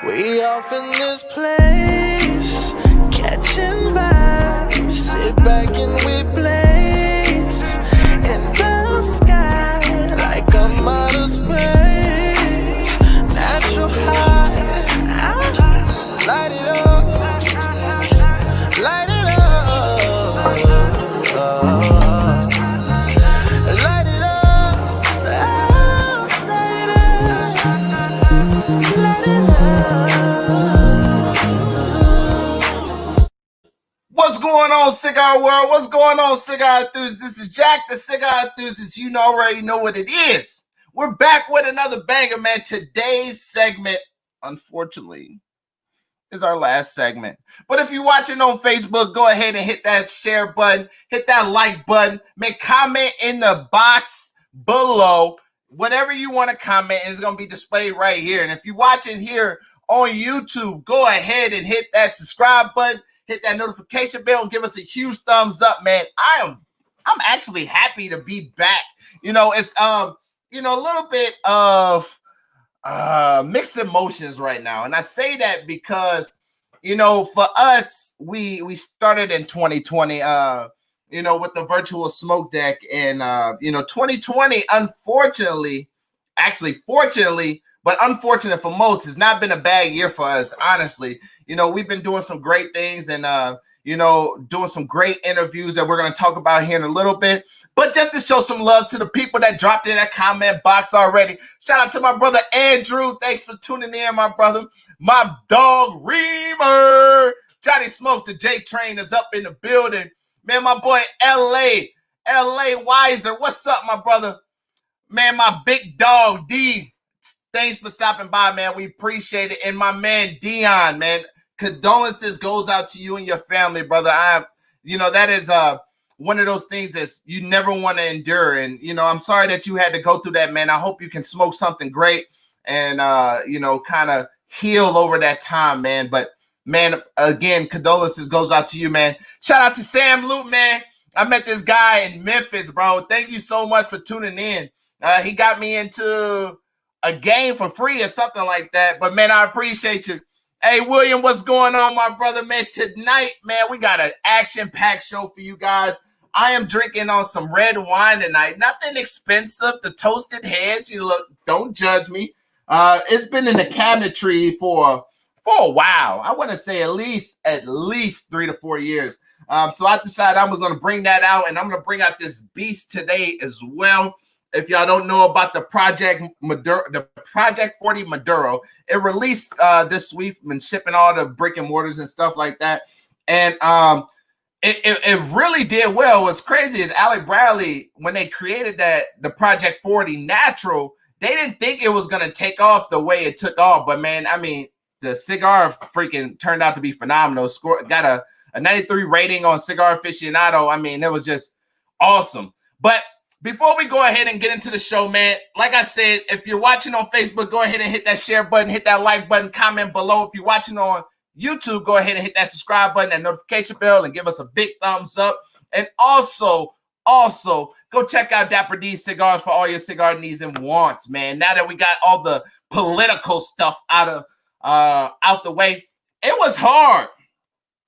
We off in this place, catching vibes, sit back and we blaze in the sky like I'm out of space. Natural high, light it up, light it up, light it up, light it up, light it up. What's going on, Cigar World? What's going on, Cigar Enthusiast? This is Jack, the Cigar Enthusiast. You already know what it is. We're back with another banger, man. Today's segment, unfortunately, is our last segment. But if you're watching on Facebook, go ahead and hit that share button, hit that like button, make comment in the box below. Whatever you want to comment is going to be displayed right here. And if you're watching here on YouTube, go ahead and hit that subscribe button, hit that notification bell, and give us a huge thumbs up, man. I'm actually happy to be back. It's a little bit of mixed emotions right now. And I say that because, for us, we started in 2020, with the virtual smoke deck. And, 2020, unfortunately, fortunately, but unfortunate for most, has not been a bad year for us, honestly. We've been doing some great things and, doing some great interviews that we're going to talk about here in a little bit. But just to show some love to the people that dropped in that comment box already. Shout out to my brother Andrew. Thanks for tuning in, my brother. My dog Reamer. Johnny Smokes, the J Train, is up in the building. Man, my boy LA Wiser. What's up, my brother? Man, my big dog D. Thanks for stopping by, man. We appreciate it. And my man Dion, man, condolences goes out to you and your family, brother. That is one of those things that you never want to endure. And, I'm sorry that you had to go through that, man. I hope you can smoke something great and, kind of heal over that time, man. But, man, again, condolences goes out to you, man. Shout out to Sam Loop, man. I met this guy in Memphis, bro. Thank you so much for tuning in. He got me into a game for free or something like that. But, man, I appreciate you. Hey, William, what's going on, my brother, man? Tonight, man, we got an action-packed show for you guys. I am drinking on some red wine tonight. Nothing expensive. The Toasted Heads. Don't judge me. It's been in the cabinetry for a while. I want to say at least 3 to 4 years. So I decided I was going to bring that out, and I'm going to bring out this beast today as well. If y'all don't know about the Project 40 Maduro, it released this week. Been shipping all the brick and mortars and stuff like that, and it really did well. What's crazy is Alec Bradley, when they created the Project 40 Natural, they didn't think it was gonna take off the way it took off. But man, I mean, the cigar freaking turned out to be phenomenal. Got a 93 rating on Cigar Aficionado. I mean, it was just awesome. But before we go ahead and get into the show, man, like I said, if you're watching on Facebook, go ahead and hit that share button, hit that like button, comment below. If you're watching on YouTube, go ahead and hit that subscribe button, that notification bell, and give us a big thumbs up. And also, go check out Dapper D's Cigars for all your cigar needs and wants, man. Now that we got all the political stuff out the way, it was hard.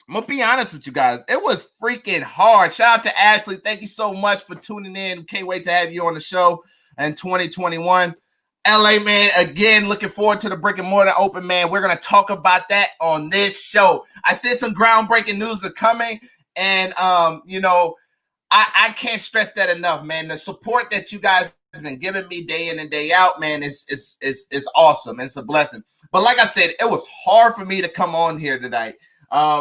I'm going to be honest with you guys. It was freaking hard. Shout out to Ashley. Thank you so much for tuning in. Can't wait to have you on the show in 2021. LA, man, again, looking forward to the brick and mortar open, man. We're going to talk about that on this show. I said some groundbreaking news are coming, and, I can't stress that enough, man. The support that you guys have been giving me day in and day out, man, is awesome. It's a blessing. But like I said, it was hard for me to come on here tonight.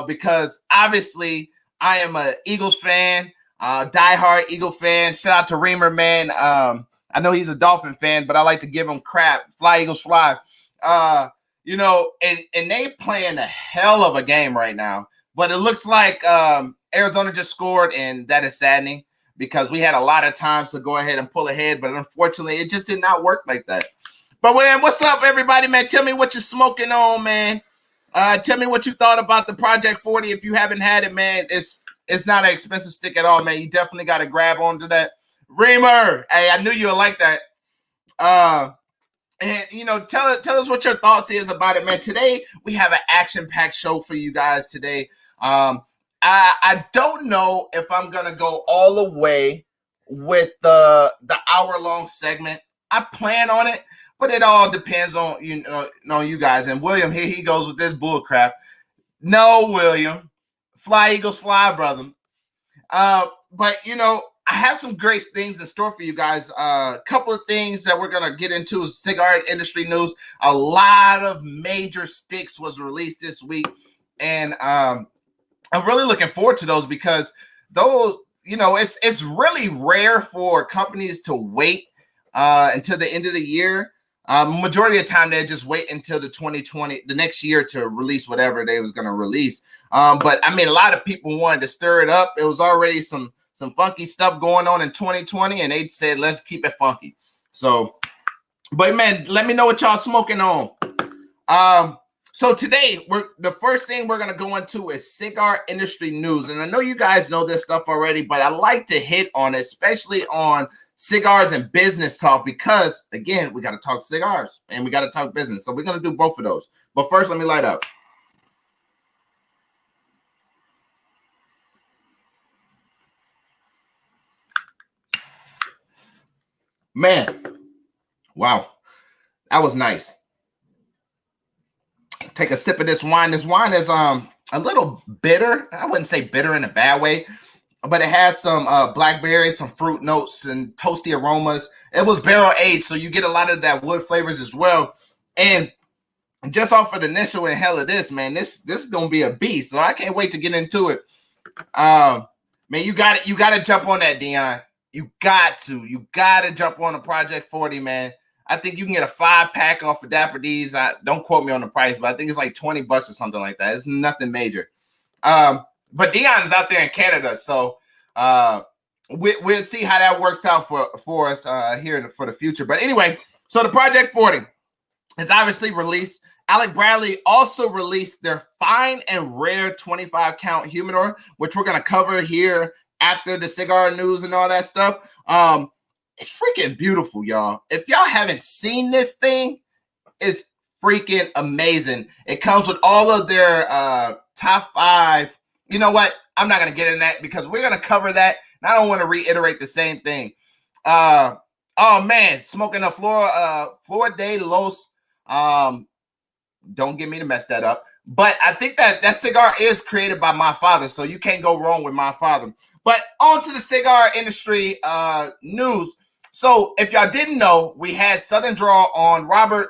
Because obviously I am a Eagles fan, diehard Eagle fan. Shout out to Reamer, man. I know he's a Dolphin fan, but I like to give him crap. Fly, Eagles, fly. And they playing a hell of a game right now. But it looks like Arizona just scored, and that is saddening because we had a lot of times to go ahead and pull ahead, but unfortunately, it just did not work like that. But, man, what's up, everybody, man? Tell me what you're smoking on, man. Tell me what you thought about the Project 40. If you haven't had it, man, it's not an expensive stick at all, man. You definitely got to grab onto that. Reamer, hey, I knew you would like that. And tell us what your thoughts is about it, man. Today we have an action-packed show for you guys today. I don't know if I'm gonna go all the way with the hour-long segment. I plan on it, but it all depends on you guys. And William, here he goes with this bull crap. No, William, fly Eagles fly, brother. But I have some great things in store for you guys. A couple of things that we're gonna get into is cigar industry news. A lot of major sticks was released this week, and I'm really looking forward to those because those, it's really rare for companies to wait until the end of the year. Majority of the time they just wait until the next year to release whatever they was going to release. But I mean, a lot of people wanted to stir it up. It was already some funky stuff going on in 2020, and they said, let's keep it funky. So, but man, let me know what y'all smoking on. So today, the first thing we're going to go into is cigar industry news. And I know you guys know this stuff already, but I like to hit on it, especially on Cigars and Business Talk, because again, we got to talk cigars and we got to talk business. So we're going to do both of those. But first, let me light up. Man, wow, that was nice. Take a sip of this wine. This wine is a little bitter. I wouldn't say bitter in a bad way, but it has some blackberry, some fruit notes, and toasty aromas. It was barrel aged, so you get a lot of that wood flavors as well. And just off of the initial inhale of this, man, this is gonna be a beast. So I can't wait to get into it. Man, you got to jump on that, Dion. You got to jump on the Project 40, man. I think you can get a 5-pack off of Dapper D's. Don't quote me on the price, but I think it's like $20 or something like that. It's nothing major. But Dion is out there in Canada, so we'll see how that works out for us here for the future. But anyway, so the Project 40 is obviously released. Alec Bradley also released their fine and rare 25 count humidor, which we're going to cover here after the cigar news and all that stuff. It's freaking beautiful, y'all. If y'all haven't seen this thing, it's freaking amazing. It comes with all of their top 5. You know what? I'm not going to get in that because we're going to cover that. And I don't want to reiterate the same thing. Oh, man. Smoking a Flor de los. Don't get me to mess that up. But I think that cigar is created by my father, so you can't go wrong with my father. But on to the cigar industry news. So if y'all didn't know, we had Southern Draw on. Robert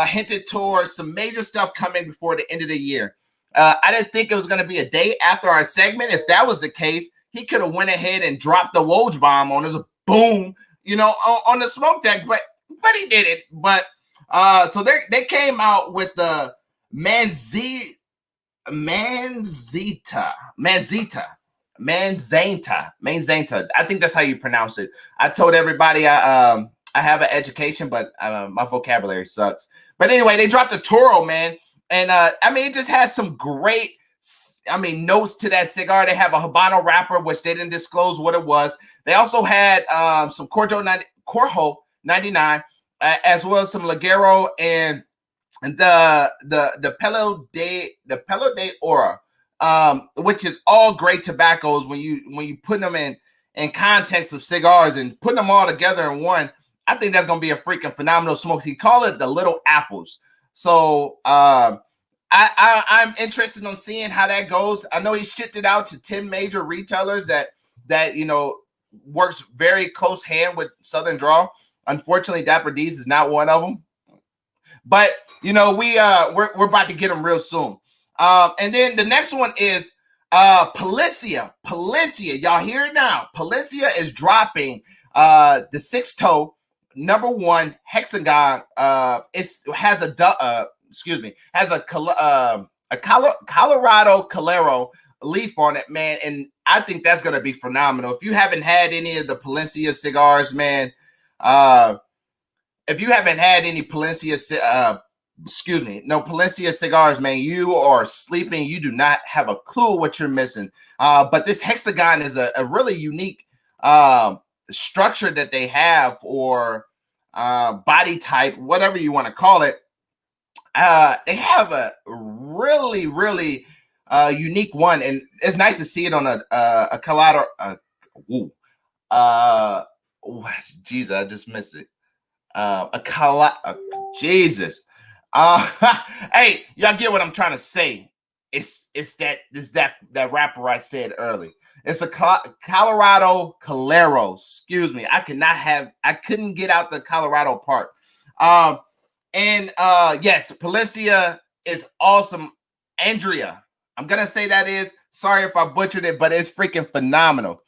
hinted towards some major stuff coming before the end of the year. I didn't think it was going to be a day after our segment. If that was the case, he could have went ahead and dropped the Woj bomb on us. Boom, on the smoke deck. But he didn't. But so they came out with the Manzita. I think that's how you pronounce it. I told everybody I have an education, but my vocabulary sucks. But anyway, they dropped a Toro, man. And it just has some great, notes to that cigar. They have a Habano wrapper, which they didn't disclose what it was. They also had some Corjo 99, as well as some Ligero and the Pelo de Ora, which is all great tobaccos when you put them in context of cigars and putting them all together in one. I think that's gonna be a freaking phenomenal smoke. He call it the little apples. So I'm interested in seeing how that goes. I know he shipped it out to 10 major retailers that works very close hand with Southern Draw. Unfortunately, Dapper D's is not one of them. But we're about to get them real soon. And then the next one is Policia. Y'all hear it now. Policia is dropping the 6-toe #1 hexagon. It has a Colorado Calero leaf on it, man, and I think that's gonna be phenomenal. If you haven't had any of the Policia cigars, man, if you haven't had any Policia cigars, man, you are sleeping. You do not have a clue what you're missing. But this hexagon is a really unique structure that they have, or body type, whatever you want to call it. They have a really, really unique one, and it's nice to see it on a Colorado. Jesus, I just missed it. Jesus. Hey, y'all get what I'm trying to say? It's that rapper I said early. It's a Colorado Calero. Excuse me, I couldn't get out the Colorado part. Yes, Policia is awesome. Andrea, I'm gonna say that is. Sorry if I butchered it, but it's freaking phenomenal.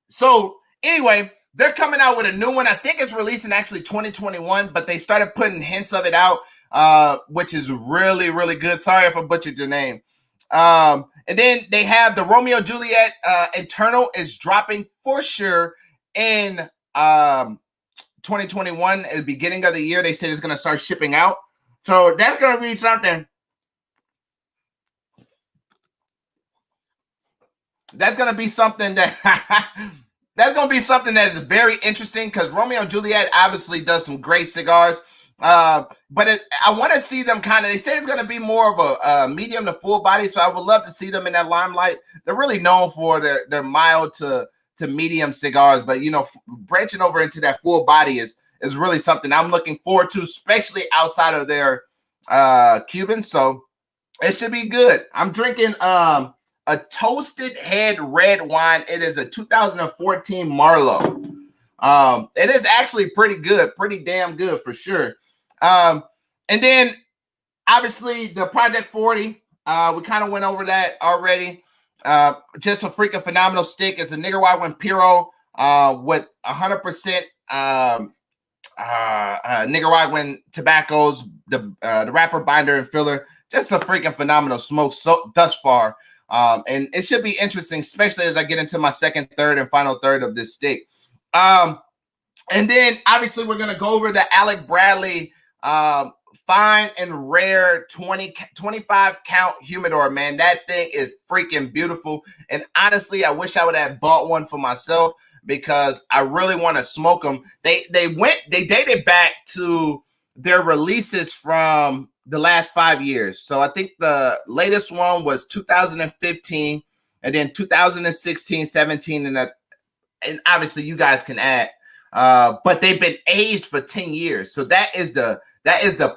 So anyway, they're coming out with a new one. I think it's releasing actually 2021, but they started putting hints of it out, which is really, really good. Sorry if I butchered your name. And then they have the Romeo Juliet internal is dropping for sure in 2021 at the beginning of the year. They said it's going to start shipping out. So that's going to be something. That's going to be something that that's going to be something that is very interesting because Romeo Juliet obviously does some great cigars. But I want to see them kind of, they say it's going to be more of a medium to full body. So I would love to see them in that limelight. They're really known for their mild to medium cigars, but you know, branching over into that full body is really something I'm looking forward to, especially outside of their Cuban. So it should be good. I'm drinking a Toasted Head red wine. It is a 2014 Marlowe. It is actually pretty good, pretty damn good for sure. And then obviously the Project 40, we kind of went over that already. Just a freaking phenomenal stick. It's a Nicaraguan Puro with 100% Nicaraguan tobaccos, the wrapper, binder, and filler. Just a freaking phenomenal smoke thus far. And it should be interesting, especially as I get into my second, third, and final third of this stick. And then obviously we're gonna go over the Alec Bradley fine and rare 25 count humidor. Man, that thing is freaking beautiful. And honestly, I wish I would have bought one for myself because I really want to smoke them. They dated back to their releases from the last 5 years. So I think the latest one was 2015, and then 2016, 17, and obviously you guys can add. But they've been aged for 10 years. So that is the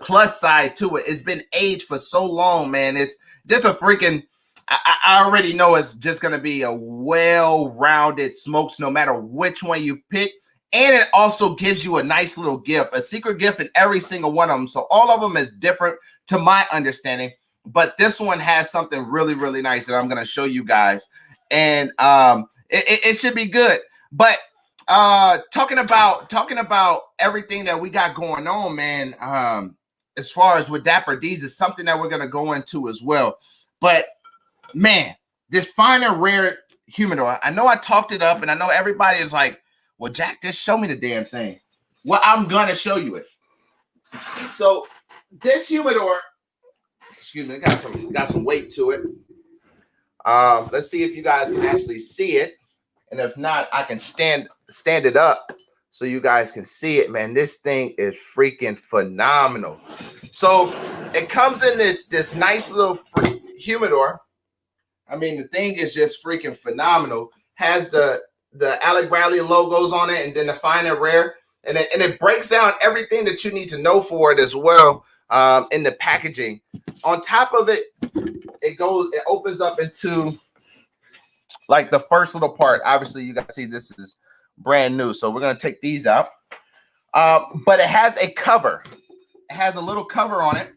plus side to it. It's been aged for so long, man. It's just a freaking, I already know it's just going to be a well-rounded smokes no matter which one you pick. And it also gives you a nice little gift, a secret gift in every single one of them. So all of them is different to my understanding. But this one has something really, really nice that I'm going to show you guys. And it should be good. But talking about everything that we got going on, man, as far as with Dapper D's is something that we're going to go into as well. But man, this fine and rare humidor, I know I talked it up and I know everybody is like, well, Jack, just show me the damn thing. Well, I'm going to show you it. So this humidor, excuse me, got some weight to it. Let's see if you guys can actually see it. And if not, I can stand it up so you guys can see it, man. This thing is freaking phenomenal. So it comes in this nice little humidor. I mean, the thing is just freaking phenomenal. Has the Alec Bradley logos on it, and then the fine and rare, and it breaks down everything that you need to know for it as well in the packaging. On top of it, it opens up into like the first little part. Obviously, you guys see this is brand new, so we're gonna take these out. But it has a cover. It has a little cover on it,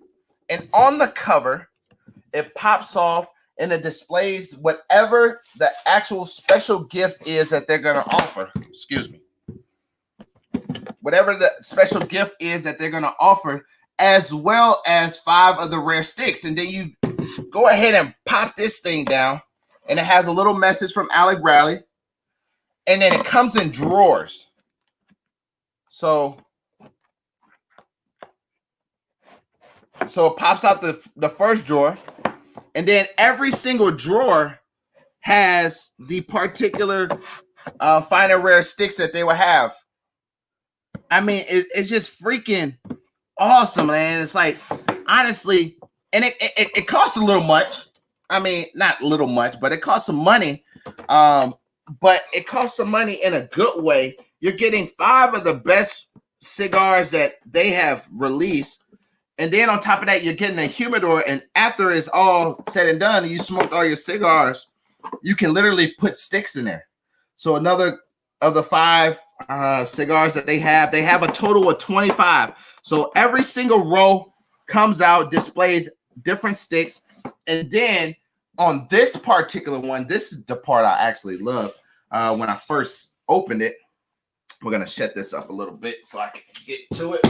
and on the cover, it pops off and it displays whatever the actual special gift is that they're gonna offer. Excuse me. Whatever the special gift is that they're gonna offer, as well as 5 of the rare sticks, and then you go ahead and pop this thing down. And it has a little message from Alec Bradley. And then it comes in drawers. So it pops out the first drawer. And then every single drawer has the particular fine and rare sticks that they will have. I mean, it's just freaking awesome, man. It's like, honestly, and it costs a little much. I mean, not little much, but it costs some money. But it costs some money in a good way. You're getting 5 of the best cigars that they have released. And then on top of that, you're getting a humidor. And after it's all said and done, and you smoked all your cigars, you can literally put sticks in there. So another of the 5 cigars that they have a total of 25. So every single row comes out, displays different sticks. And then on this particular one, this is the part I actually love. When I first opened it, we're going to shut this up a little bit so I can get to it.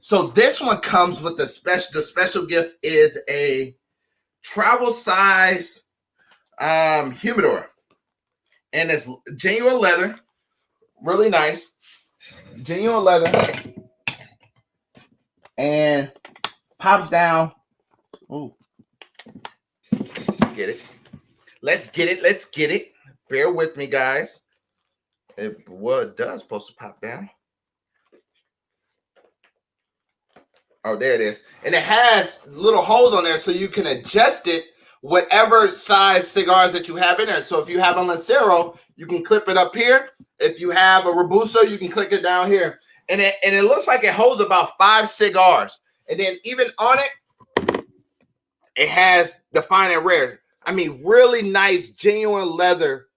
So this one comes with the special gift is a travel size humidor. And it's genuine leather, really nice, genuine leather, and pops down. Ooh, get it. Let's get it. Let's get it. Bear with me, guys. It does supposed to pop down. Oh, there it is. And it has little holes on there so you can adjust it whatever size cigars that you have in there. So if you have a Lancero, you can clip it up here. If you have a Robusto, you can click it down here. And it looks like it holds about 5 cigars. And then even on it, it has the fine and rare. I mean, really nice, genuine leather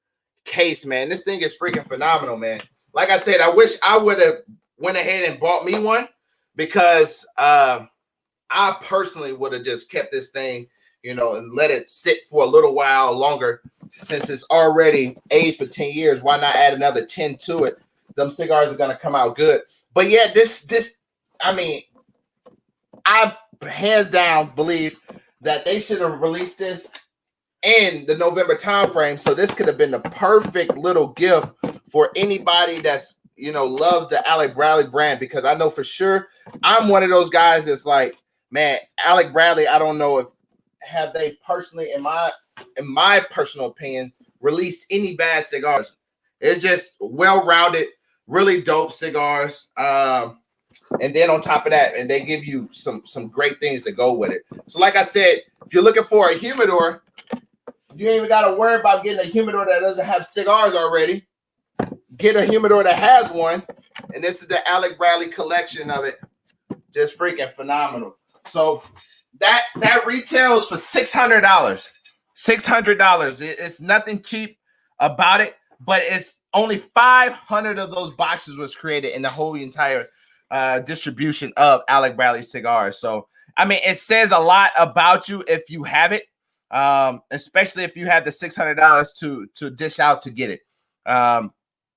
case, man. This thing is freaking phenomenal, man. Like I said, I wish I would have went ahead and bought me one because I personally would have just kept this thing, you know, and let it sit for a little while longer. Since it's already aged for 10 years, why not add another 10 to it? Them cigars are going to come out good. But yeah, this, I mean, I hands down believe that they should have released this in the November timeframe. So this could have been the perfect little gift for anybody that's, you know, loves the Alec Bradley brand, because I know for sure I'm one of those guys that's like, man, Alec Bradley, I don't know if have they personally, in my personal opinion, released any bad cigars. It's just well-rounded, really dope cigars. And then on top of that, and they give you some great things to go with it. So like I said, if you're looking for a humidor, you ain't even got to worry about getting a humidor that doesn't have cigars already. Get a humidor that has one. And this is the Alec Bradley collection of it. Just freaking phenomenal. So that retails for $600. $600. It's nothing cheap about it, but it's only 500 of those boxes was created in the whole entire distribution of Alec Bradley cigars. So, I mean, it says a lot about you if you have it, especially if you have the $600 to dish out to get it.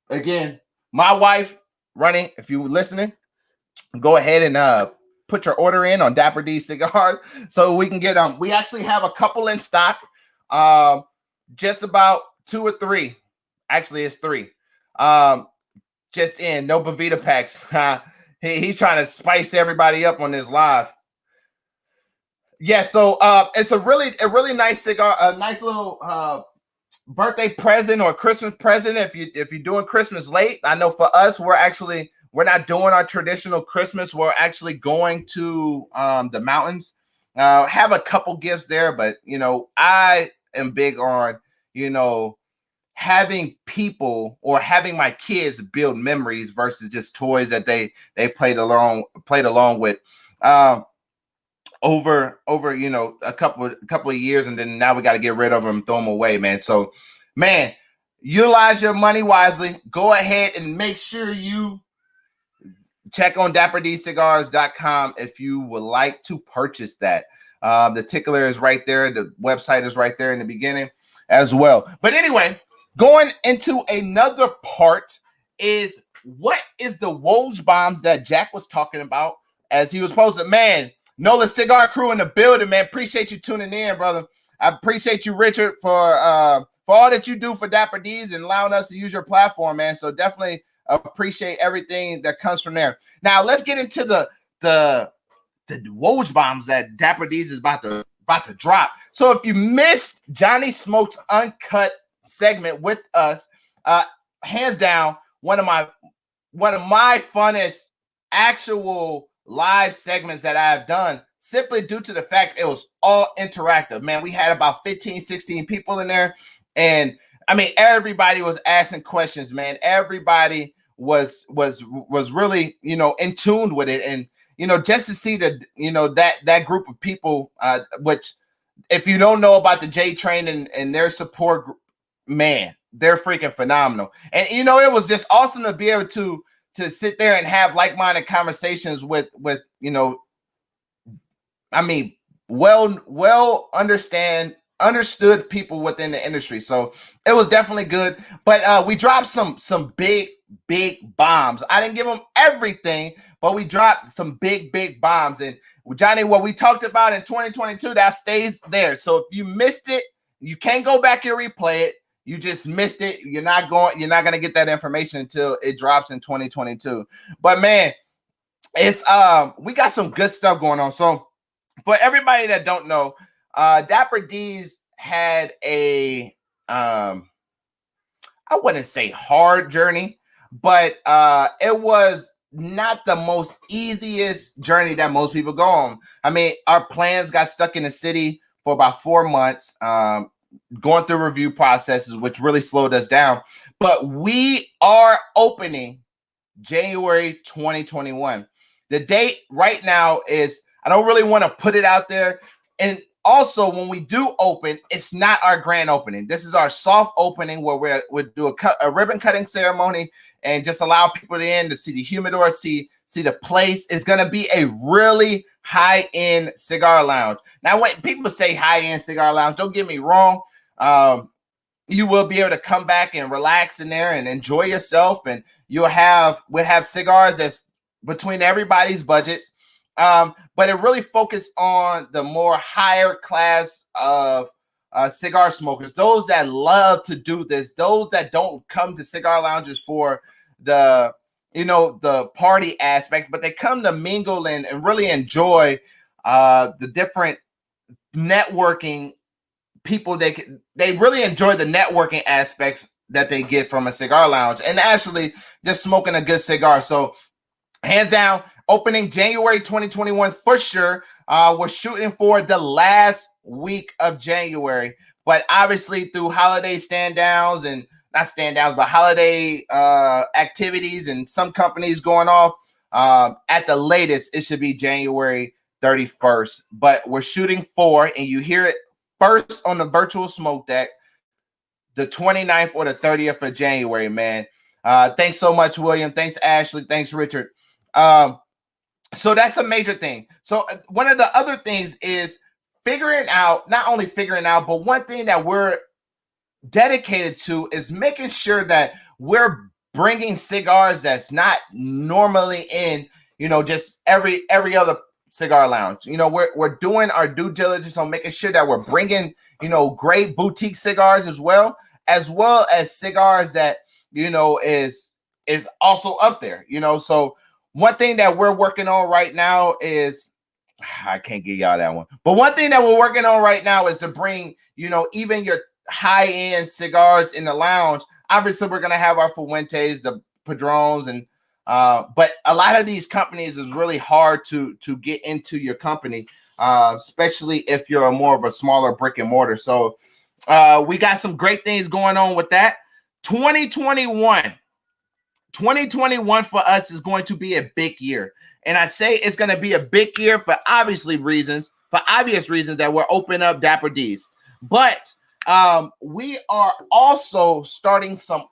Again, my wife running, if you're listening, go ahead and put your order in on Dapper D Cigars so we can get them. We actually have a couple in stock, just about 2 or 3. Actually, it's 3. Just in, no Bavita packs. He's trying to spice everybody up on this live. Yeah, so it's a really nice cigar, a nice little birthday present or Christmas present if you're doing Christmas late. I know for us, we're not doing our traditional Christmas. We're actually going to the mountains. Have a couple gifts there, but you know, I am big on, you know, having people or having my kids build memories versus just toys that they played along with over you know, a couple of years, and then now we got to get rid of them, throw them away, man. So, man, utilize your money wisely. Go ahead and make sure you check on dapperdcigars.com if you would like to purchase that. The tickler is right there. The website is right there in the beginning as well. But anyway, going into another part is what is the Woj bombs that Jack was talking about as he was posting. Man, Nola Cigar Crew in the building, man. Appreciate you tuning in, brother. I appreciate you, Richard, for all that you do for Dapper D's and allowing us to use your platform, man. So definitely appreciate everything that comes from there. Now let's get into the Woj bombs that Dapper D's is about to drop. So if you missed Johnny Smoke's Uncut segment with us, hands down, one of my one of my funnest actual live segments that I've done, simply due to the fact it was all interactive. Man, we had about 15, 16 people in there. And I mean, everybody was asking questions, man. Everybody was really, in tune with it. And, just to see that group of people, which if you don't know about the J Train and their support group, man, they're freaking phenomenal. And it was just awesome to be able to sit there and have like-minded conversations with I mean, understood people within the industry. So it was definitely good. But we dropped some big bombs. I didn't give them everything, but we dropped some big bombs. And Johnny, what we talked about in 2022, that stays there. So if you missed it, you can't go back and replay it. You just missed it. You're not going to get that information until it drops in 2022. But man, it's we got some good stuff going on. So for everybody that don't know, Dapper D's had a I wouldn't say hard journey, but it was not the most easiest journey that most people go on. I mean, our plans got stuck in the city for about 4 months, going through review processes, which really slowed us down. But we are opening January 2021. The date right now is, I don't really want to put it out there. And also, when we do open, it's not our grand opening. This is our soft opening where we'll do a ribbon cutting ceremony and just allow people in to see the humidor, see the place. It's going to be a really high-end cigar lounge. Now, when people say high-end cigar lounge, don't get me wrong. You will be able to come back and relax in there and enjoy yourself. And we'll have cigars that's between everybody's budgets. But it really focused on the more higher class of cigar smokers, those that love to do this, those that don't come to cigar lounges for the party aspect, but they come to mingle and really enjoy the different networking people. They really enjoy the networking aspects that they get from a cigar lounge and actually just smoking a good cigar. So hands down, opening January 2021 for sure. We're shooting for the last week of January, but obviously through holiday holiday activities and some companies going off, at the latest, it should be January 31st. But we're shooting for, and you hear it first on the virtual smoke deck, the 29th or the 30th of January, man. Thanks so much, William. Thanks, Ashley. Thanks, Richard. So that's a major thing. So one of the other things is not only figuring out, but one thing that we're dedicated to is making sure that we're bringing cigars that's not normally in, just every other cigar lounge. We're doing our due diligence on making sure that we're bringing, great boutique cigars as well as cigars that, is also up there, So one thing that we're working on right now is, I can't give y'all that one, but one thing that we're working on right now is to bring, even your high-end cigars in the lounge. Obviously, we're going to have our Fuentes, the Padrones, and but a lot of these companies is really hard to get into your company, especially if you're more of a smaller brick and mortar. So we got some great things going on with that. 2021 for us is going to be a big year. And I say it's going to be a big year for obvious reasons that we're opening up Dapper D's. But we are also starting some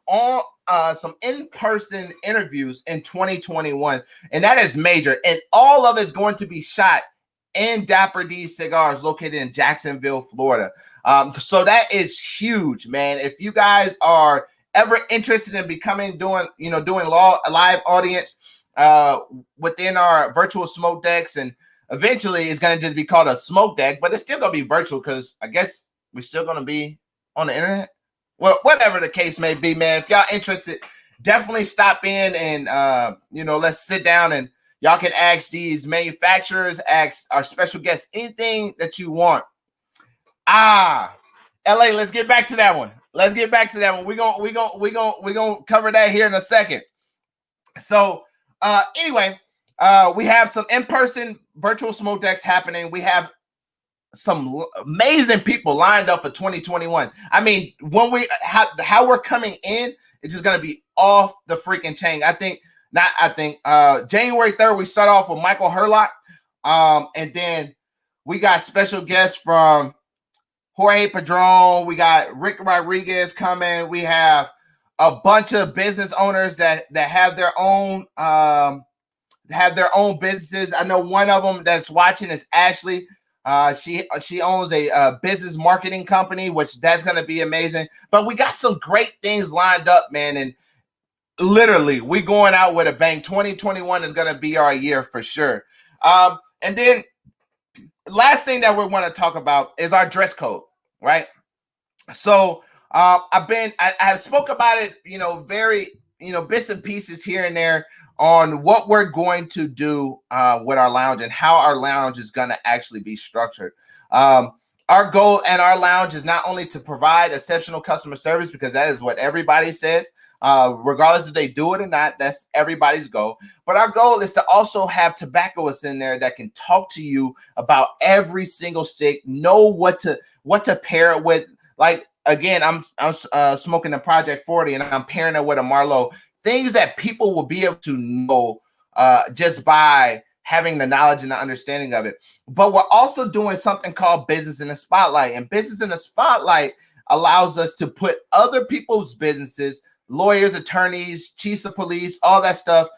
in-person interviews in 2021. And that is major. And all of it's going to be shot in Dapper D's Cigars located in Jacksonville, Florida. So that is huge, man. If you guys are ever interested in doing a live audience within our virtual smoke decks, and eventually it's going to just be called a smoke deck, but it's still going to be virtual because I guess we're still going to be on the internet. Well, whatever the case may be, man, if y'all interested, definitely stop in and let's sit down and y'all can ask these manufacturers, ask our special guests, anything that you want. LA, let's get back to that one. We're gonna cover that here in a second. So anyway, we have some in-person virtual smoke decks happening. We have some amazing people lined up for 2021. I mean, when we how we're coming in, it's just gonna be off the freaking chain. January 3rd, we start off with Michael Herlock. And then we got special guests from Jorge Padron. We got Rick Rodriguez coming. We have a bunch of business owners that have their own businesses. I know one of them that's watching is Ashley. She owns a business marketing company, which that's going to be amazing. But we got some great things lined up, man. And literally, we going out with a bang. 2021 is going to be our year for sure. And then last thing that we want to talk about is our dress code, right? So I have spoke about it, very, bits and pieces here and there on what we're going to do with our lounge and how our lounge is going to actually be structured. Our goal at our lounge is not only to provide exceptional customer service, because that is what everybody says, regardless if they do it or not. That's everybody's goal. But our goal is to also have tobacconists in there that can talk to you about every single stick, know what to pair it with. Like, again, I'm smoking a Project 40 and I'm pairing it with a Marlowe. Things that people will be able to know just by having the knowledge and the understanding of it. But we're also doing something called Business in the Spotlight. And Business in the Spotlight allows us to put other people's businesses, lawyers, attorneys, chiefs of police, all that stuff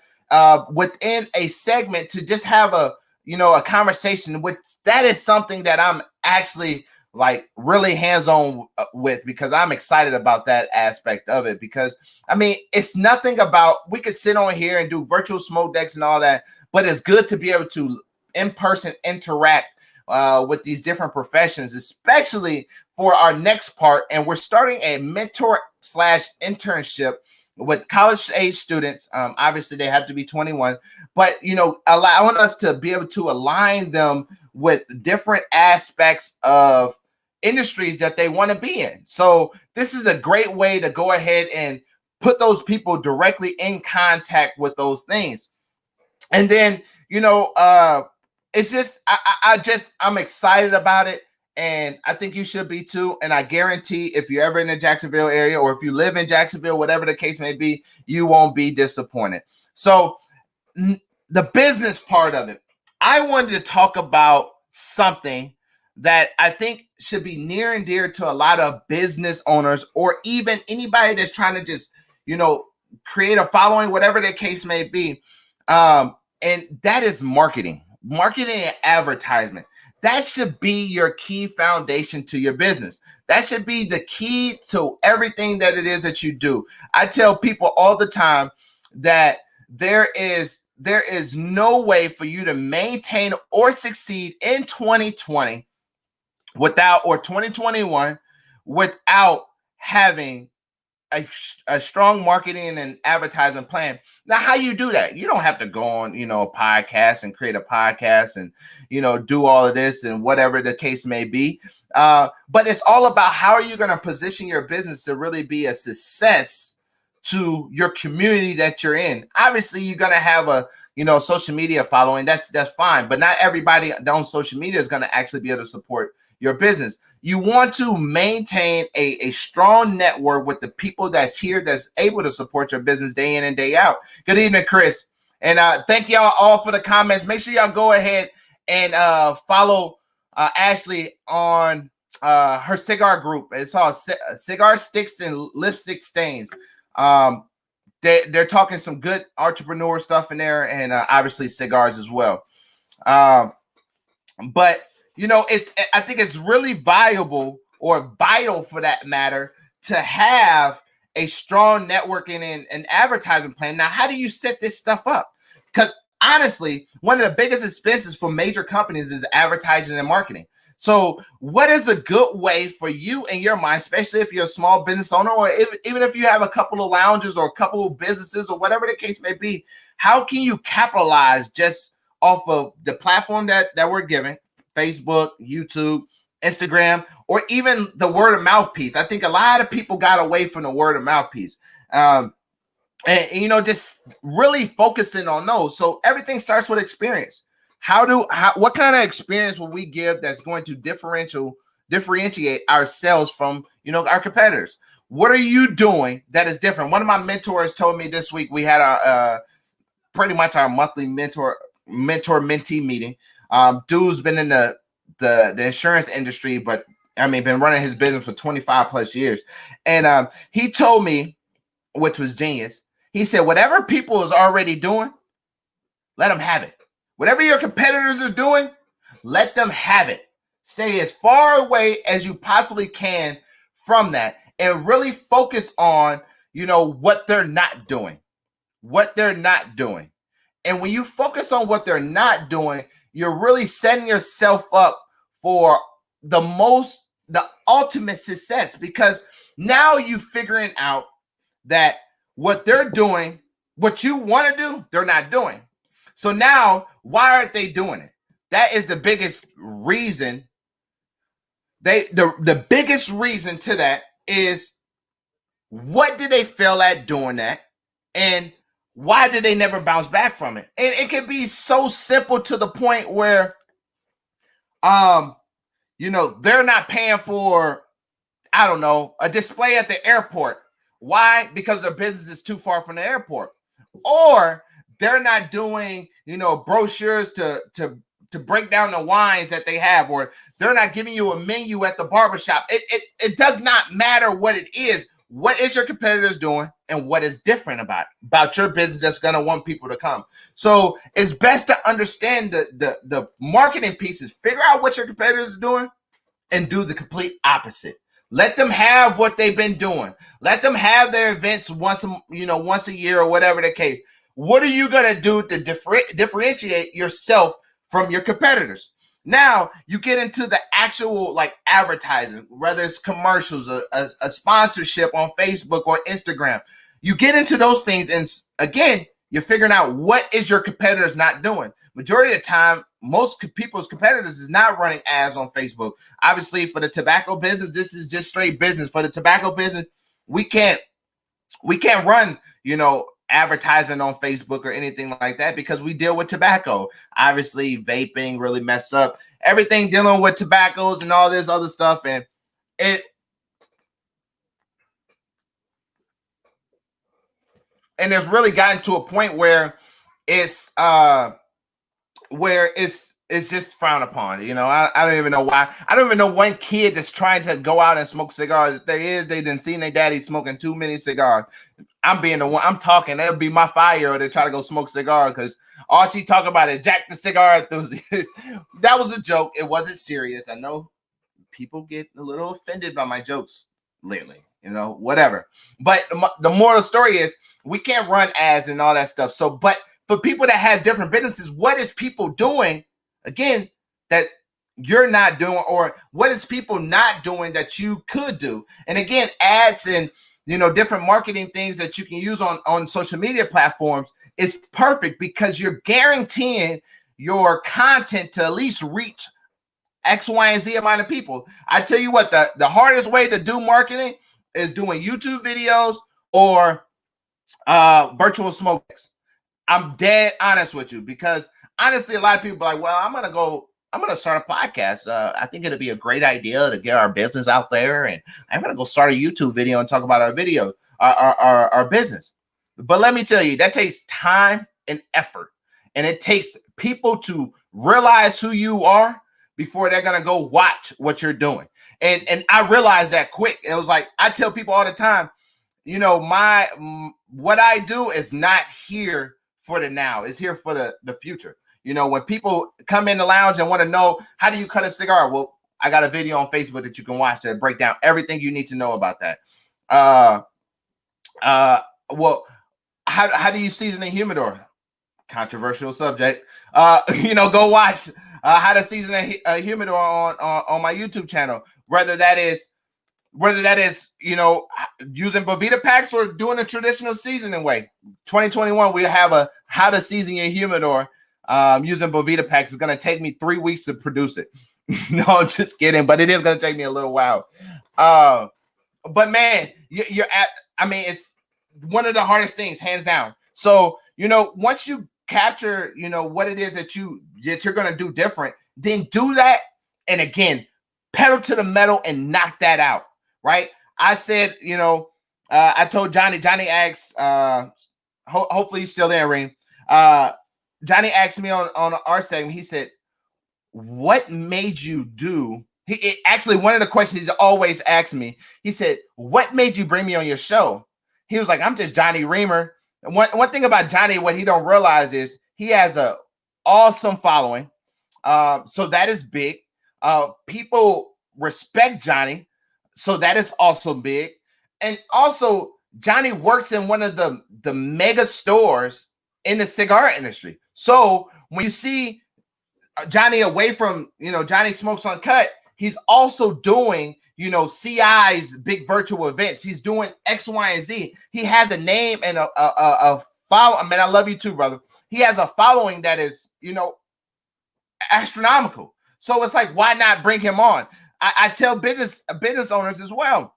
within a segment to just have a conversation, which that is something that I'm actually like really hands-on with, because I'm excited about that aspect of it. Because I mean, it's nothing about, we could sit on here and do virtual smoke decks and all that, but it's good to be able to in person interact with these different professions, especially for our next part. And we're starting a mentor / internship with college age students. Obviously they have to be 21, but allowing us to be able to align them with different aspects of industries that they want to be in. So this is a great way to go ahead and put those people directly in contact with those things. And then, it's just, I'm excited about it. And I think you should be too. And I guarantee if you're ever in the Jacksonville area, or if you live in Jacksonville, whatever the case may be, you won't be disappointed. So the business part of it, I wanted to talk about something that I think should be near and dear to a lot of business owners, or even anybody that's trying to just, create a following, whatever the case may be. And that is marketing and advertisement. That should be your key foundation to your business. That should be the key to everything that it is that you do. I tell people all the time that there is no way for you to maintain or succeed in 2020 or 2021 without having a strong marketing and advertisement plan. Now, how you do that? You don't have to go on, a podcast and create a podcast and, do all of this and whatever the case may be. But it's all about how are you going to position your business to really be a success to your community that you're in. Obviously, you're going to have a, social media following. That's fine. But not everybody on social media is going to actually be able to support your business. You want to maintain a strong network with the people that's here, that's able to support your business day in and day out. Good evening, Chris. And thank y'all all for the comments. Make sure y'all go ahead and follow Ashley on her cigar group. It's called Cigar Sticks and Lipstick Stains. They're talking some good entrepreneur stuff in there, and obviously cigars as well. But I think it's really viable, or vital for that matter, to have a strong networking and advertising plan. Now, how do you set this stuff up? Because honestly, one of the biggest expenses for major companies is advertising and marketing. So what is a good way for you in your mind, especially if you're a small business owner, or even if you have a couple of lounges or a couple of businesses or whatever the case may be, how can you capitalize just off of the platform that we're giving? Facebook, YouTube, Instagram, or even the word of mouth piece. I think a lot of people got away from the word of mouth piece. and you know, just really focusing on those. So everything starts with experience. What kind of experience will we give that's going to differentiate ourselves from, you know, our competitors? What are you doing that is different? One of my mentors told me this week we had our pretty much our monthly mentor mentee meeting. Dude's been in the insurance industry, but I mean, been running his business for 25 plus years. And he told me, which was genius. He said, whatever people is already doing, let them have it. Whatever your competitors are doing, let them have it. Stay as far away as you possibly can from that and really focus on, you know, what they're not doing. What they're not doing. And when you focus on what they're not doing, you're really setting yourself up for the ultimate success, because now you're figuring out that what they're doing, what you want to do, they're not doing. So now, why aren't they doing it? That is the biggest reason. The biggest reason to that is, what did they fail at doing that? And why did they never bounce back from it? And it can be so simple to the point where, you know, they're not paying for, I don't know, a display at the airport. Why? Because their business is too far from the airport. Or they're not doing, you know, brochures to break down the wines that they have, or they're not giving you a menu at the barbershop. It does not matter what it is. What is your competitors doing, and what is different about your business that's going to want people to come? So it's best to understand the marketing pieces. Figure out what your competitors are doing and do the complete opposite. Let them have what they've been doing. Let them have their events once a year or whatever the case. What are you going to do to differentiate yourself from your competitors? Now you get into the actual like advertising, whether it's commercials, a sponsorship on Facebook or Instagram. You get into those things, and again, you're figuring out what is your competitors not doing. Majority of the time, most people's competitors is not running ads on Facebook. Obviously, for the tobacco business, this is just straight business. For the tobacco business, we can't run, you know, advertisement on Facebook or anything like that, because we deal with tobacco. Obviously, vaping really messed up everything dealing with tobaccos and all this other stuff, and it's really gotten to a point where it's just frowned upon. You know, I don't even know why. I don't even know one kid that's trying to go out and smoke cigars. If there is, they didn't see their daddy smoking too many cigars. I'm being the one. I'm talking. That'll be my 5-year-old to try to go smoke cigar, because all she talk about is Jack the Cigar Enthusiast. That was a joke. It wasn't serious. I know people get a little offended by my jokes lately. You know, whatever. But the moral of the story is, we can't run ads and all that stuff. So, but for people that has different businesses, what is people doing, again, that you're not doing, or what is people not doing that you could do? And again, ads and, you know, different marketing things that you can use on social media platforms is perfect, because you're guaranteeing your content to at least reach X, Y, and Z amount of people. I tell you what, the hardest way to do marketing is doing YouTube videos or virtual smokes. I'm dead honest with you, because honestly, a lot of people are like, well, I'm going to start a podcast. I think it'd be a great idea to get our business out there, and I'm going to go start a YouTube video and talk about our video, our business. But let me tell you, that takes time and effort, and it takes people to realize who you are before they're going to go watch what you're doing. And I realized that quick. It was like, I tell people all the time, you know, what I do is not here for the now. It's here for the future. You know, when people come in the lounge and want to know, how do you cut a cigar? Well, I got a video on Facebook that you can watch to break down everything you need to know about that. Well, how do you season a humidor? Controversial subject. You know, go watch how to season a humidor on my YouTube channel. Whether that is, you know, using Bovita packs or doing a traditional seasoning way. 2021, we have a how to season your humidor using Bovita packs. It's going to take me 3 weeks to produce it. No, I'm just kidding, but it is going to take me a little while. But man, you're at, I mean, it's one of the hardest things, hands down. So, once you capture, what it is that you're going to do different, then do that. And again, pedal to the metal and knock that out. Right. I said, I told Johnny asked, hopefully he's still there, Reem. Johnny asked me on our segment, he said, what made you do? Actually, one of the questions he's always asked me, he said, what made you bring me on your show? He was like, I'm just Johnny Reamer. And one thing about Johnny, what he don't realize is he has a awesome following. So that is big. People respect Johnny. So that is also big. And also, Johnny works in one of the mega stores in the cigar industry. So when you see Johnny away from, Johnny Smokes Uncut, he's also doing, CI's big virtual events. He's doing X, Y, and Z. He has a name and a follow. I mean, I love you too, brother. He has a following that is, astronomical. So it's like, why not bring him on? I tell business owners as well,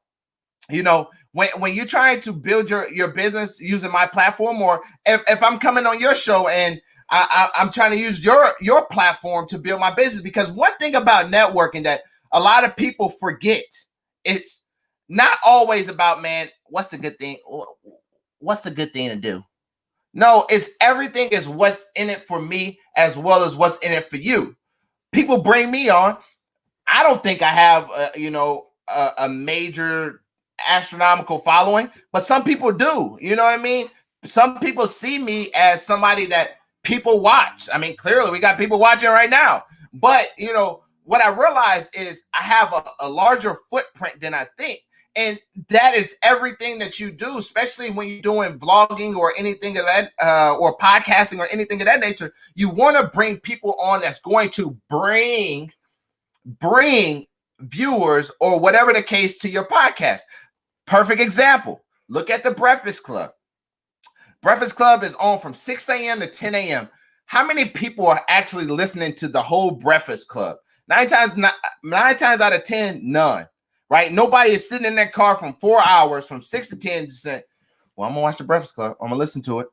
when you're trying to build your business using my platform, or if I'm coming on your show and I'm trying to use your platform to build my business, because one thing about networking that a lot of people forget, it's not always about, man, what's the good thing? What's the good thing to do? No, it's everything is what's in it for me as well as what's in it for you. People bring me on. I don't think I have, a major astronomical following, but some people do. You know what I mean? Some people see me as somebody that people watch. I mean, clearly we got people watching right now, but what I realize is I have a larger footprint than I think. And that is everything that you do, especially when you're doing vlogging or anything of that, or podcasting or anything of that nature. You want to bring people on that's going to bring viewers or whatever the case to your podcast. Perfect example. Look at the Breakfast Club. Breakfast Club is on from 6 a.m. to 10 a.m. How many people are actually listening to the whole Breakfast Club? Nine times out of 10, none. Right? Nobody is sitting in their car from 4 hours, from 6 to 10, to say, well, I'm going to watch the Breakfast Club. I'm going to listen to it.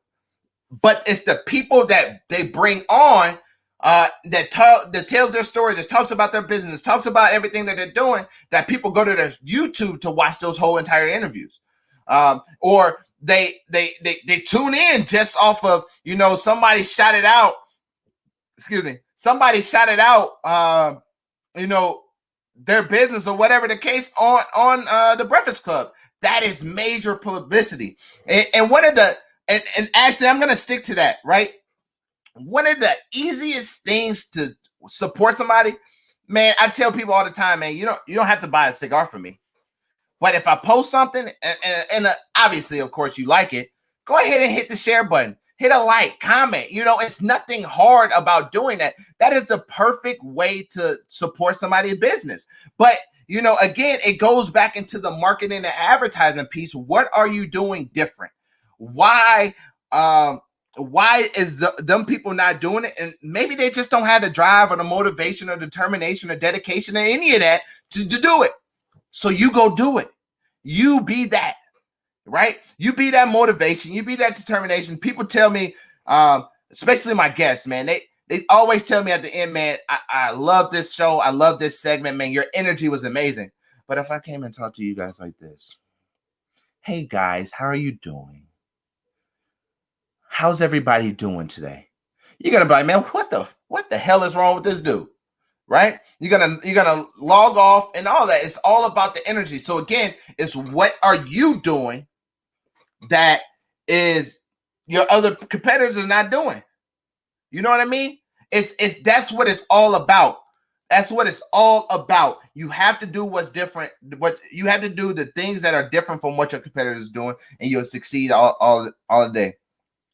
But it's the people that they bring on that tells their story, that talks about their business, talks about everything that they're doing, that people go to their YouTube to watch those whole entire interviews. Or they tune in just off of, somebody shouted out, their business or whatever the case on the Breakfast Club. That is major publicity. And one of the, and actually I'm going to stick to that, right? One of the easiest things to support somebody, man, I tell people all the time, man, you don't have to buy a cigar from me. But if I post something and obviously, of course, you like it, go ahead and hit the share button. Hit a like, comment. It's nothing hard about doing that. That is the perfect way to support somebody's business. But, again, it goes back into the marketing and advertisement piece. What are you doing different? Why is them people not doing it? And maybe they just don't have the drive or the motivation or determination or dedication or any of that to do it. So you go do it. You be that. Right? You be that motivation. You be that determination. People tell me, especially my guests, man, they always tell me at the end, man, I love this show. I love this segment, man. Your energy was amazing. But if I came and talked to you guys like this, hey guys, how are you doing? How's everybody doing today? You're gonna be like, man, what the hell is wrong with this dude? Right? You're gonna log off and all that. It's all about the energy. So again, it's what are you doing that is your other competitors are not doing? You know what I mean? It's that's what it's all about. That's what it's all about. You have to do what's different. What you have to do, the things that are different from what your competitors are doing, and you'll succeed all day,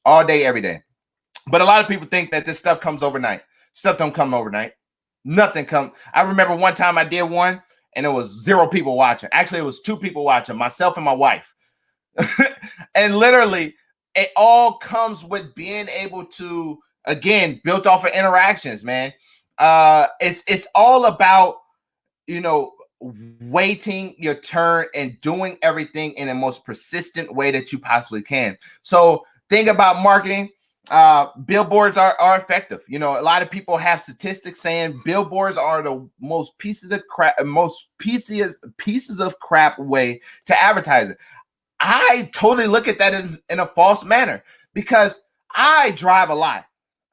every day. But a lot of people think that this stuff comes overnight. Stuff don't come overnight. Nothing comes. I remember one time I did one, and it was 0 people watching. Actually, it was 2 people watching, myself and my wife. And literally, it all comes with being able to, again, built off of interactions, man. It's all about, waiting your turn and doing everything in the most persistent way that you possibly can. So think about marketing. Billboards are effective. You know, a lot of people have statistics saying billboards are the most pieces of crap way to advertise it. I totally look at that in a false manner because I drive a lot.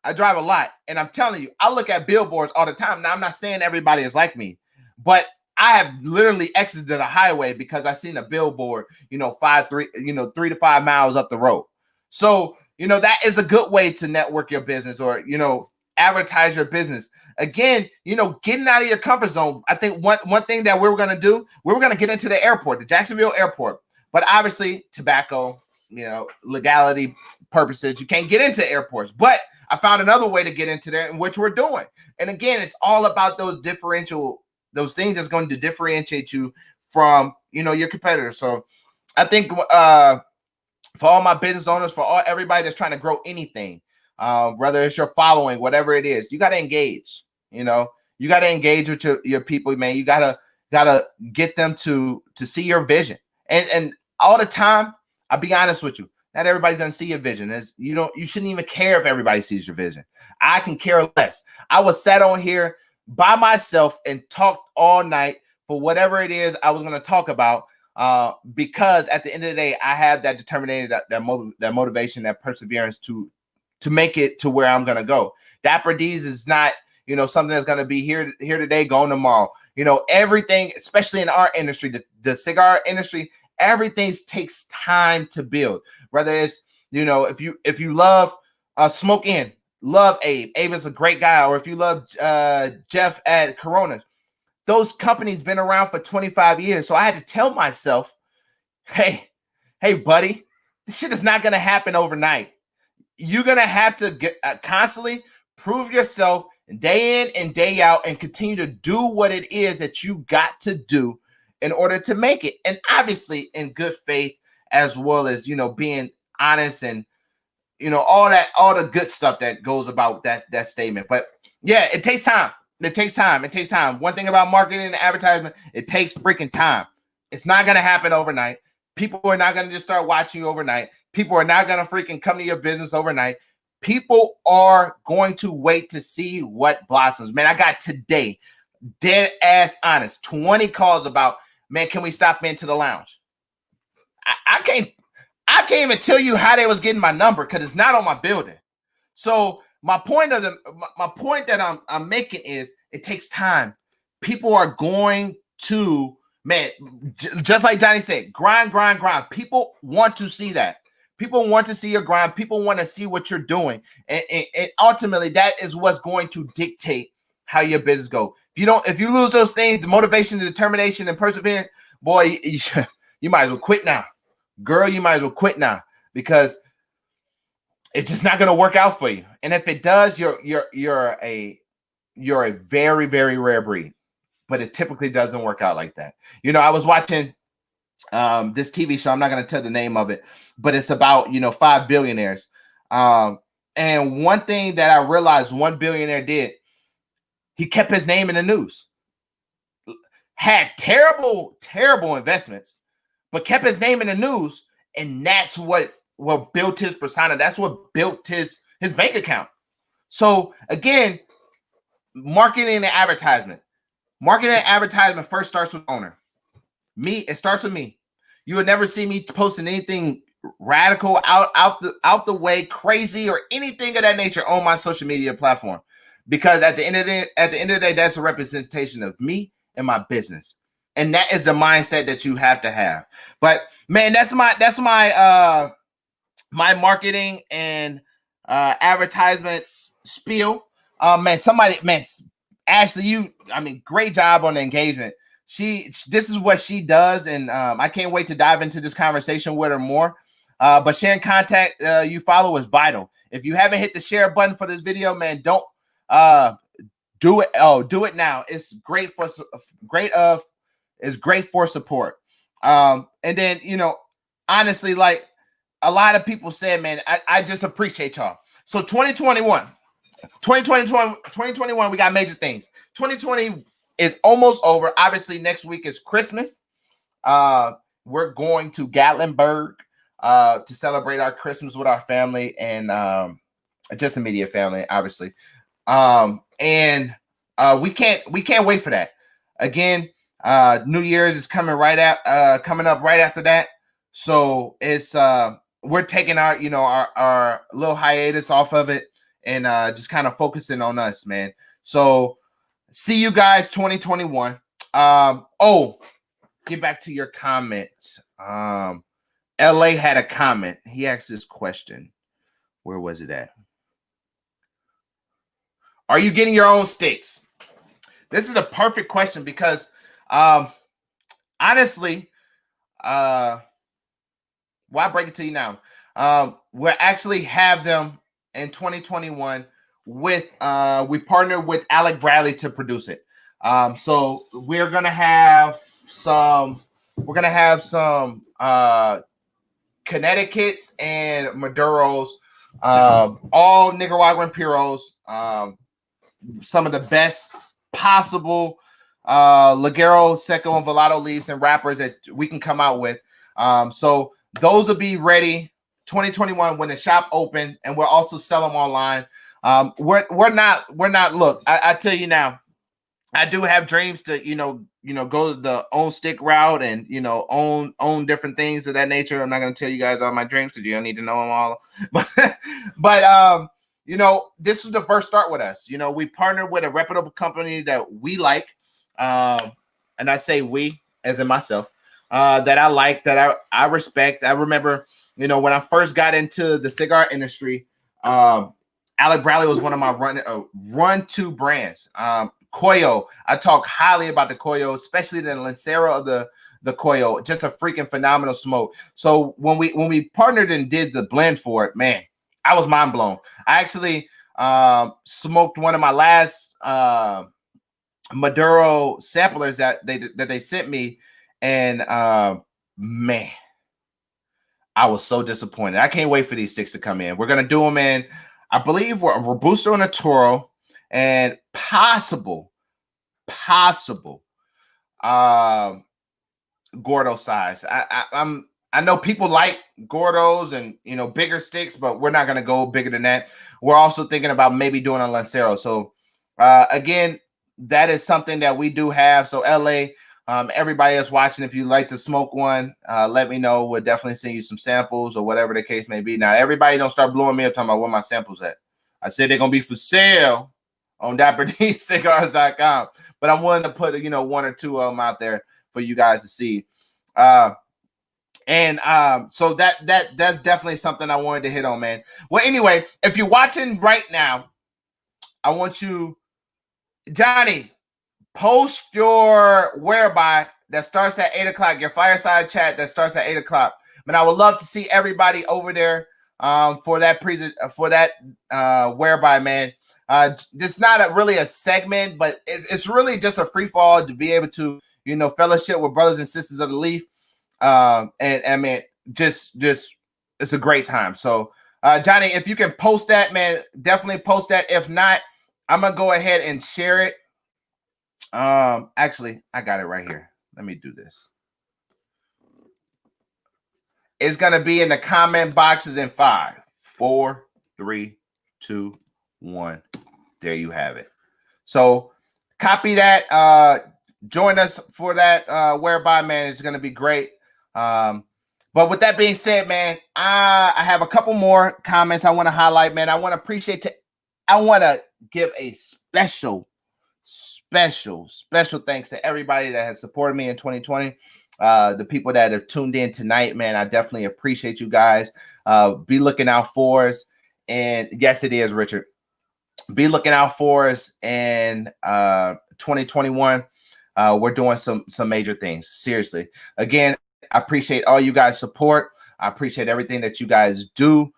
And I'm telling you, I look at billboards all the time. Now, I'm not saying everybody is like me, but I have literally exited a highway because I seen a billboard, 3 to 5 miles up the road. So, that is a good way to network your business or, advertise your business. Again, getting out of your comfort zone. I think one thing that we were going to do, we were going to get into the airport, the Jacksonville airport. But obviously, tobacco, legality purposes, you can't get into airports. But I found another way to get into there, in which we're doing. And again, it's all about those things that's going to differentiate you from, your competitors. So I think for all my business owners, for everybody that's trying to grow anything, whether it's your following, whatever it is, you got to engage. You got to engage with your people, man. You gotta get them to see your vision. And all the time, I'll be honest with you, not everybody's gonna see your vision. You shouldn't even care if everybody sees your vision. I can care less. I was sat on here by myself and talked all night for whatever it is I was gonna talk about. Because at the end of the day, I have that determination, that motivation, that perseverance to make it to where I'm gonna go. Dapper D's is not, something that's gonna be here today, going tomorrow. Everything, especially in our industry, the cigar industry, everything takes time to build. Whether it's, if you love Smokey, love Abe. Abe is a great guy. Or if you love Jeff at Coronas, those companies been around for 25 years. So I had to tell myself, hey, buddy, this shit is not going to happen overnight. You're going to have to constantly prove yourself day in and day out and continue to do what it is that you got to do in order to make it. And obviously in good faith, as well as, being honest and, all the good stuff that goes about that statement. But yeah, it takes time. It takes time. One thing about marketing and advertisement, it takes freaking time. It's not going to happen overnight. People are not going to just start watching you overnight. People are not going to freaking come to your business overnight. People are going to wait to see what blossoms. Man, I got today, dead ass honest, 20 calls about, man, can we stop into the lounge? I can't even tell you how they was getting my number because it's not on my building. So my point that I'm making is it takes time. People are going to, man, just like Johnny said, grind. People want to see that. People want to see your grind. People want to see what you're doing. And ultimately, that is what's going to dictate how your business go. If you lose those things, the motivation, the determination, and perseverance, boy, you might as well quit now. Girl, you might as well quit now because it's just not going to work out for you. And if it does, you're a very, very rare breed. But it typically doesn't work out like that. I was watching this TV show. I'm not going to tell the name of it, but it's about 5 billionaires. And one thing that I realized one billionaire did, he kept his name in the news. Had terrible investments, but kept his name in the news, and that's what built his persona. That's what built his bank account. So again, marketing and advertisement. Marketing and advertisement first starts with owner. It starts with me. You would never see me posting anything radical, out the way, crazy, or anything of that nature on my social media platform, because at the end of the day, that's a representation of me and my business, and that is the mindset that you have to have. But man, that's my marketing and advertisement spiel. Ashley, great job on the engagement. This is what she does, and I can't wait to dive into this conversation with her more. But sharing contact you follow is vital. If you haven't hit the share button for this video, man, don't do it. Oh, do it now. It's great for support. And then honestly, like a lot of people said, man, I just appreciate y'all. So 2021, we got major things. 2020 is almost over. Obviously, next week is Christmas. We're going to Gatlinburg to celebrate our Christmas with our family and just immediate family, obviously. And we can't wait for that. Again, New Year's is coming coming up right after that. So it's we're taking our little hiatus off of it and just kind of focusing on us, man. So see you guys 2021. Get back to your comments. LA had a comment. He asked this question. Where was it at? Are you getting your own sticks? This is a perfect question because honestly, why break it to you now? We'll actually have them in 2021 with we partnered with Alec Bradley to produce it. So we're gonna have some Connecticut's and Maduros, all Nicaraguan Puros, some of the best possible Ligero, Seco, and Velato leaves and wrappers that we can come out with. So those will be ready 2021 when the shop open, and we'll also sell them online. We're not. Look, I tell you now, I do have dreams to go the own stick route and own different things of that nature. I'm not going to tell you guys all my dreams because you don't need to know them all. But this was the first start with us. We partnered with a reputable company that we like, and I say we as in myself, that I like, that I respect. I remember, when I first got into the cigar industry, Alec Bradley was one of my run-to brands. Coyo, I talk highly about the Coyo, especially the Lancero of the Coyo. Just a freaking phenomenal smoke. So when we partnered and did the blend for it, man, I was mind blown. I actually smoked one of my last Maduro samplers that they sent me, and man, I was so disappointed. I can't wait for these sticks to come in. We're gonna do them in, I believe, we're Robusto and a Toro, and possible Gordo size. I know people like Gordos and bigger sticks, but we're not gonna go bigger than that. We're also thinking about maybe doing a Lancero. So again, that is something that we do have. So LA, everybody that's watching, if you'd like to smoke one, let me know. We'll definitely send you some samples or whatever the case may be. Now, everybody don't start blowing me up talking about where my samples at. I said they're gonna be for sale on DapperDCigars.com, but I'm willing to put one or two of them out there for you guys to see. So that's definitely something I wanted to hit on, man. Well, anyway, if you're watching right now, I want you, Johnny, post your whereby that starts at 8 o'clock, your fireside chat that starts at 8 o'clock. But I would love to see everybody over there for that whereby, man. This is not really a segment, but it's really just a free fall to be able to, fellowship with brothers and sisters of the leaf. And I mean, just it's a great time. So, Johnny, if you can post that, man, definitely post that. If not, I'm gonna go ahead and share it. Actually, I got it right here. Let me do this. It's gonna be in the comment boxes in 5, 4, 3, 2, 1. There you have it. So copy that. Join us for that whereby, man. It's gonna be great. But with that being said, man, I have a couple more comments I want to highlight, man. I want to give a special thanks to everybody that has supported me in 2020. The people that have tuned in tonight, man, I definitely appreciate you guys. Be looking out for us. And yes, it is, Richard. Be looking out for us in 2021. We're doing some major things. Seriously. Again, I appreciate all you guys' support. I appreciate everything that you guys do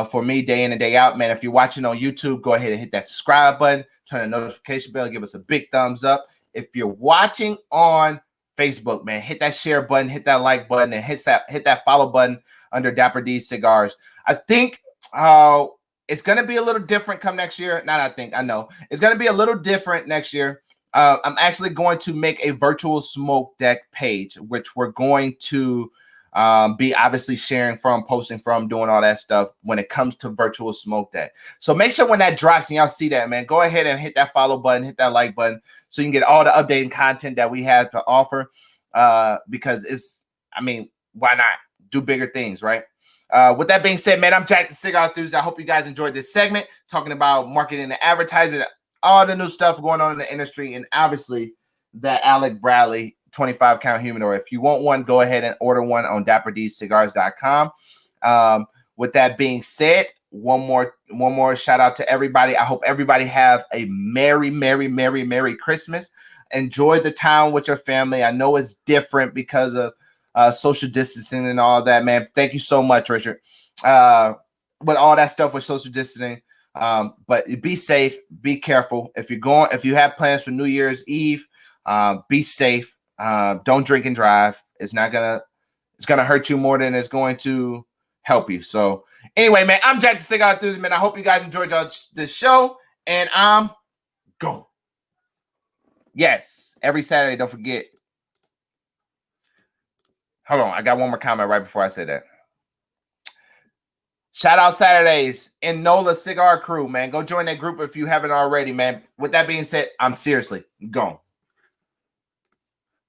for me day in and day out, man. If you're watching on YouTube, go ahead and hit that subscribe button, turn the notification bell, give us a big thumbs up. If you're watching on Facebook, man, hit that share button, hit that like button, and hit that follow button under Dapper D Cigars. I think it's going to be a little different come next year. I know. It's going to be a little different next year. I'm actually going to make a virtual smoke deck page, which we're going to be obviously sharing from, posting from, doing all that stuff when it comes to virtual smoke deck. So make sure when that drops and y'all see that, man, go ahead and hit that follow button, hit that like button, so you can get all the updating content that we have to offer. Because it's, I mean, why not do bigger things, right? With that being said, man, I'm Jack the Cigar Enthusiast. I hope you guys enjoyed this segment talking about marketing and advertisement, all the new stuff going on in the industry, and obviously that Alec Bradley 25 count humidor. If you want one, go ahead and order one on DapperDCigars.com. With that being said, one more shout out to everybody. I hope everybody have a merry Christmas. Enjoy the time with your family. I know it's different because of social distancing and all that, man. Thank you so much, Richard. With all that stuff with social distancing. But be safe, be careful. If you have plans for New Year's Eve, be safe. Don't drink and drive. It's gonna hurt you more than it's going to help you. So anyway, man, I'm Jack the Cigar Enthusiast, man. I hope you guys enjoyed this show, and I'm going. Yes, every Saturday, don't forget. Hold on, I got one more comment right before I say that. Shout out Saturdays in NOLA Cigar Crew, man. Go join that group if you haven't already, man. With that being said, I'm seriously going.